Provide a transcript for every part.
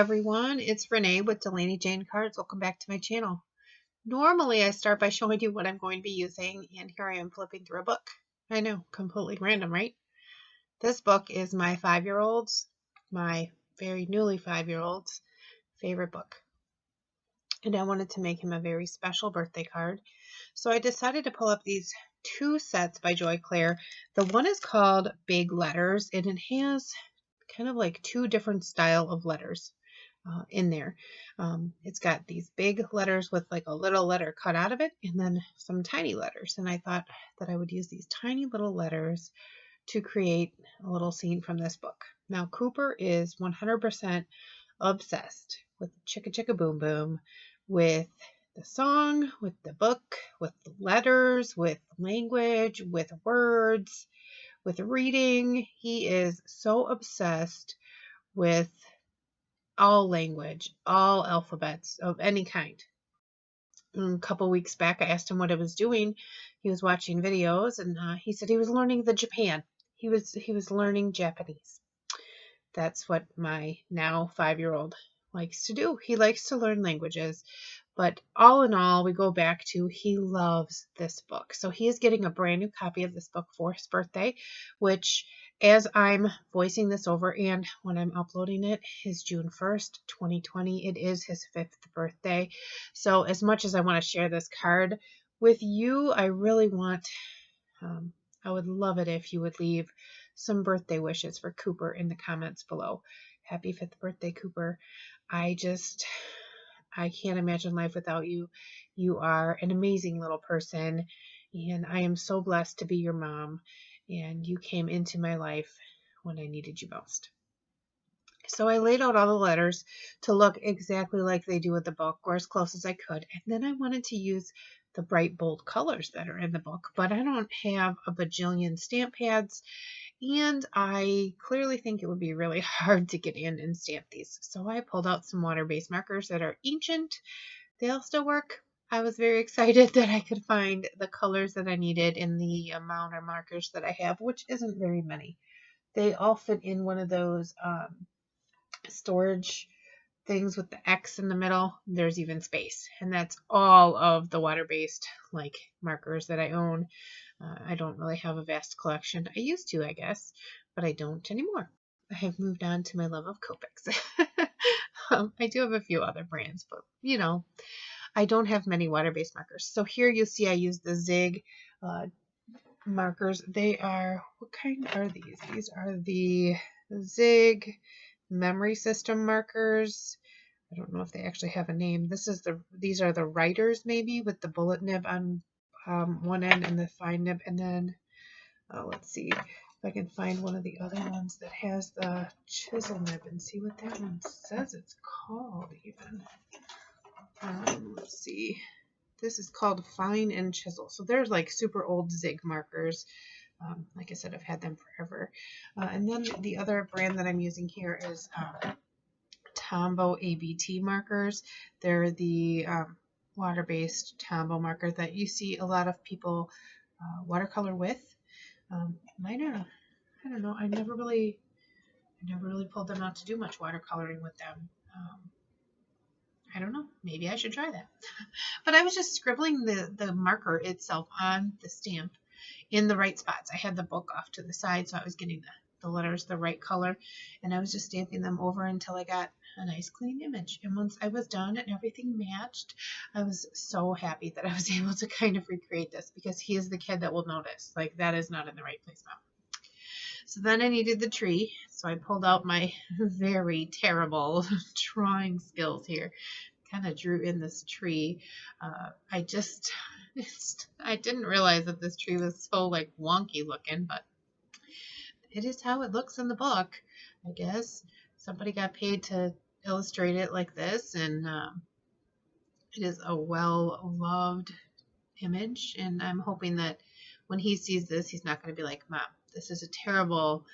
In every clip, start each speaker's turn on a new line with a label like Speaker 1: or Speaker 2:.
Speaker 1: everyone, it's Renee with Delaney Jane Cards. Welcome back to my channel. Normally I start by showing you what I'm going to be using, and here I am flipping through a book. I know, completely random, right? This book is my 5-year-old's, my very newly 5-year-old's favorite book. And I wanted to make him a very special birthday card. So I decided to pull up these 2 sets by Joy Clair. The one is called Big Letters, and it has kind of like 2 different style of letters in there. It's got these big letters with like a little letter cut out of it, and then some tiny letters. And I thought that I would use these tiny little letters to create a little scene from this book. Now, Cooper is 100% obsessed with Chicka Chicka Boom Boom, with the song, with the book, with the letters, with language, with words, with reading. He is so obsessed with all language, all alphabets of any kind. A couple weeks back, I asked him what he was doing. He was watching videos, and he said he was learning the Japan. He was learning Japanese. That's what my now 5-year-old likes to do. He likes to learn languages. But all in all, we go back to he loves this book. So he is getting a brand new copy of this book for his birthday, which, as I'm voicing this over and when I'm uploading it, is June 1st, 2020. It is his 5th birthday. So as much as I want to share this card with you, I really want, I would love it if you would leave some birthday wishes for Cooper in the comments below. Happy 5th birthday, Cooper. I can't imagine life without you. You are an amazing little person, and I am so blessed to be your mom, and you came into my life when I needed you most. So I laid out all the letters to look exactly like they do in the book, or as close as I could, and then I wanted to use the bright, bold colors that are in the book, but I don't have a bajillion stamp pads, and I clearly think it would be really hard to get in and stamp these. So I pulled out some water-based markers that are ancient. They'll still work. I was very excited that I could find the colors that I needed in the amount of markers that I have, which isn't very many. They all fit in one of those storage things with the X in the middle. There's even space, and that's all of the water-based like markers that I own. I don't really have a vast collection. I used to, I guess, but I don't anymore. I have moved on to my love of Copics. I do have a few other brands, but you know, I don't have many water-based markers. So here you see I use the Zig markers. They are, what kind are these? These are the Zig memory system markers. I don't know if they actually have a name. These are the writers, maybe, with the bullet nib on one end and the fine nib, and then let's see if I can find one of the other ones that has the chisel nib and see what that one says it's called even. Let's see. This is called Fine and Chisel. So there's like super old Zig markers. Like I said, I've had them forever. And then the other brand that I'm using here is Tombow ABT markers. They're the water-based Tombow marker that you see a lot of people watercolor with. Mine are, I don't know, I never really pulled them out to do much watercoloring with them. I don't know, maybe I should try that. But I was just scribbling the marker itself on the stamp in the right spots. I had the book off to the side, so I was getting the letters the right color, and I was just stamping them over until I got a nice clean image. And once I was done and everything matched, I was so happy that I was able to kind of recreate this, because he is the kid that will notice, like, that is not in the right place now. So then I needed the tree, so I pulled out my very terrible drawing skills here. Kind of drew in this tree. I didn't realize that this tree was so like wonky looking, but it is how it looks in the book, I guess. Somebody got paid to illustrate it like this, and it is a well-loved image, and I'm hoping that when he sees this, he's not going to be like, Mom, this is a terrible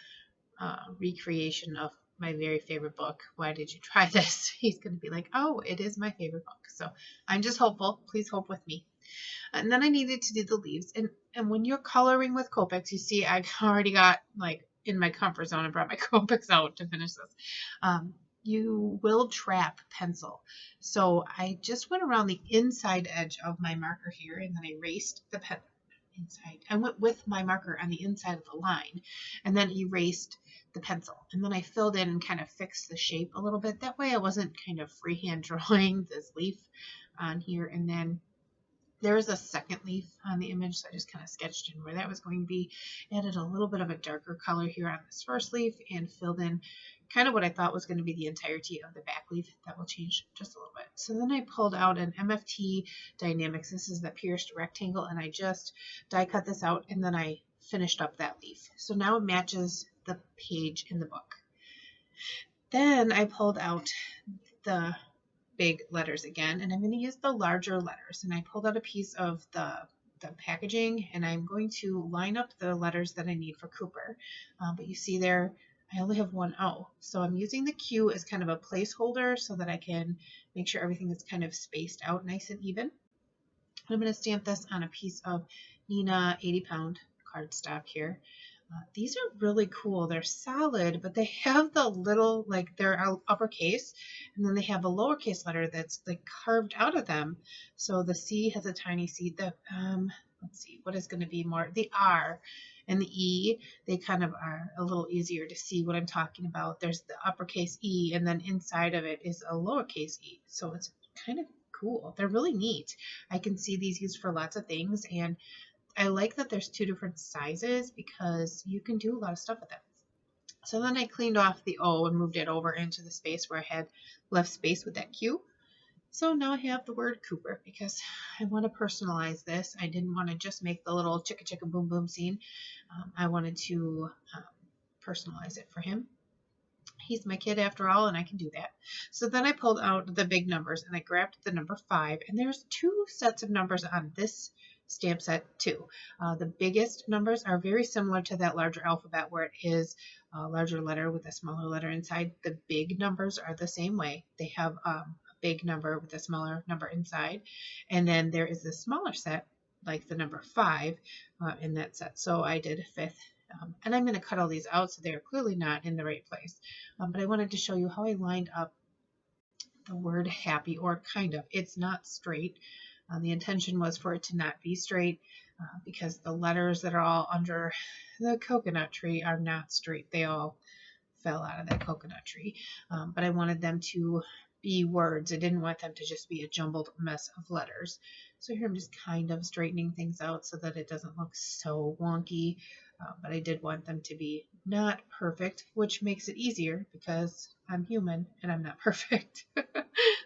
Speaker 1: recreation of my very favorite book. Why did you try this? He's going to be like, oh, it is my favorite book. So I'm just hopeful. Please hope with me. And then I needed to do the leaves. And when you're coloring with Copics, you see I already got like in my comfort zone and brought my Copics out to finish this. you will trap pencil. So I just went around the inside edge of my marker here, and then I erased the pen inside. I went with my marker on the inside of the line and then erased the pencil. And then I filled in and kind of fixed the shape a little bit. That way I wasn't kind of freehand drawing this leaf on here. And then there's a second leaf on the image, so I just kind of sketched in where that was going to be, added a little bit of a darker color here on this first leaf, and filled in kind of what I thought was going to be the entirety of the back leaf. That will change just a little bit. So then I pulled out an MFT Dynamics. This is the pierced rectangle, and I just die cut this out, and then I finished up that leaf. So now it matches the page in the book. Then I pulled out the big letters again, and I'm going to use the larger letters, and I pulled out a piece of the packaging, and I'm going to line up the letters that I need for Cooper. But you see there I only have one O, so I'm using the Q as kind of a placeholder so that I can make sure everything is kind of spaced out nice and even. I'm going to stamp this on a piece of Nina 80-pound cardstock here. These are really cool. They're solid, but they have the little, like they're uppercase, and then they have a lowercase letter that's like carved out of them. So the C has a tiny C. The let's see, what is going to be more? The R and the E, they kind of are a little easier to see what I'm talking about. There's the uppercase E, and then inside of it is a lowercase e. So it's kind of cool. They're really neat. I can see these used for lots of things, and I like that there's two different sizes because you can do a lot of stuff with them. So then I cleaned off the O and moved it over into the space where I had left space with that Q. So now I have the word Cooper because I want to personalize this. I didn't want to just make the little chicka chicka boom boom scene. I wanted to personalize it for him. He's my kid after all, and I can do that. So then I pulled out the big numbers and I grabbed the number 5, and there's 2 sets of numbers on this stamp set too. The biggest numbers are very similar to that larger alphabet where it is a larger letter with a smaller letter inside. The big numbers are the same way. They have a big number with a smaller number inside. And then there is the smaller set, like the number 5 in that set. So I did a 5th. And I'm going to cut all these out so they're clearly not in the right place. But I wanted to show you how I lined up the word happy, or kind of. It's not straight. The intention was for it to not be straight because the letters that are all under the coconut tree are not straight. They all fell out of that coconut tree. But I wanted them to be words. I didn't want them to just be a jumbled mess of letters. So here I'm just kind of straightening things out so that it doesn't look so wonky. But I did want them to be not perfect, which makes it easier because I'm human and I'm not perfect.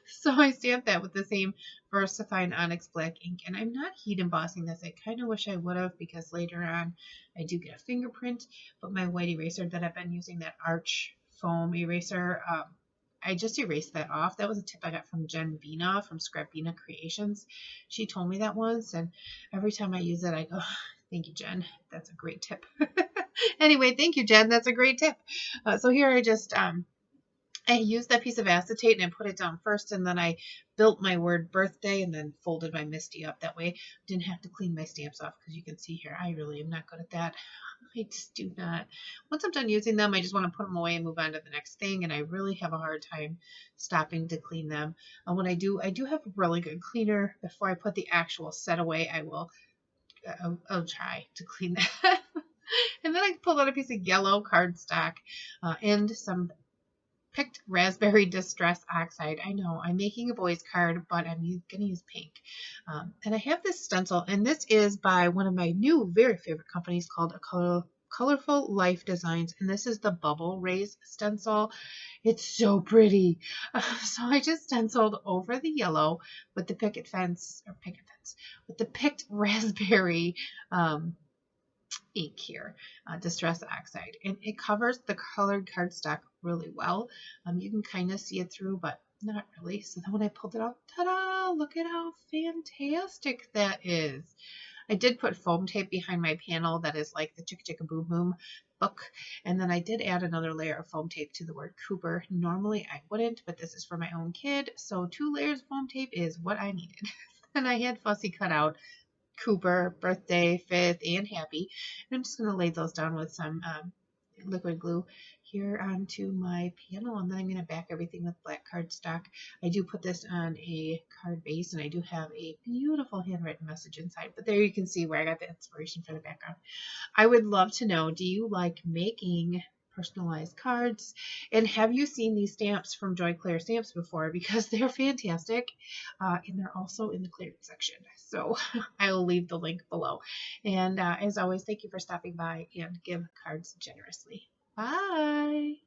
Speaker 1: So I stamped that with the same VersaFine Onyx Black ink, and I'm not heat embossing this. I kind of wish I would have because later on I do get a fingerprint, but my white eraser that I've been using, that Arch foam eraser, I just erased that off. That was a tip I got from Jen Bina from Scrap Bina Creations. She told me that once, and every time I use it, I go, thank you, Jen. That's a great tip. Anyway, thank you, Jen. That's a great tip. So here I just, I used that piece of acetate and I put it down first, and then I built my word birthday and then folded my Misty up. That way I didn't have to clean my stamps off because you can see here, I really am not good at that. I just do not. Once I'm done using them, I just want to put them away and move on to the next thing, and I really have a hard time stopping to clean them. When I do have a really good cleaner. Before I put the actual set away, I'll try to clean that. And then I pulled out a piece of yellow cardstock and some picked raspberry distress oxide. I know I'm making a boys card, but I'm going to use pink. And I have this stencil, and this is by one of my new very favorite companies called Colorful Life Designs, and this is the Bubble Raise stencil. It's so pretty. So I just stenciled over the yellow with the with the picked raspberry ink here, Distress Oxide, and it covers the colored cardstock really well. You can kind of see it through, but not really. So then when I pulled it out, ta-da! Look at how fantastic that is. I did put foam tape behind my panel that is like the Chicka Chicka Boom Boom book, and then I did add another layer of foam tape to the word Cooper. Normally I wouldn't, but this is for my own kid, so 2 layers of foam tape is what I needed. And I had Fussy cut out Cooper, birthday, 5th, and happy. And I'm just going to lay those down with some liquid glue here onto my panel, and then I'm going to back everything with black cardstock. I do put this on a card base, and I do have a beautiful handwritten message inside, but there you can see where I got the inspiration for the background. I would love to know, do you like making personalized cards? And have you seen these stamps from Joy Clair Stamps before? Because they're fantastic, and they're also in the clearance section. So I will leave the link below. And as always, thank you for stopping by, and give cards generously. Bye.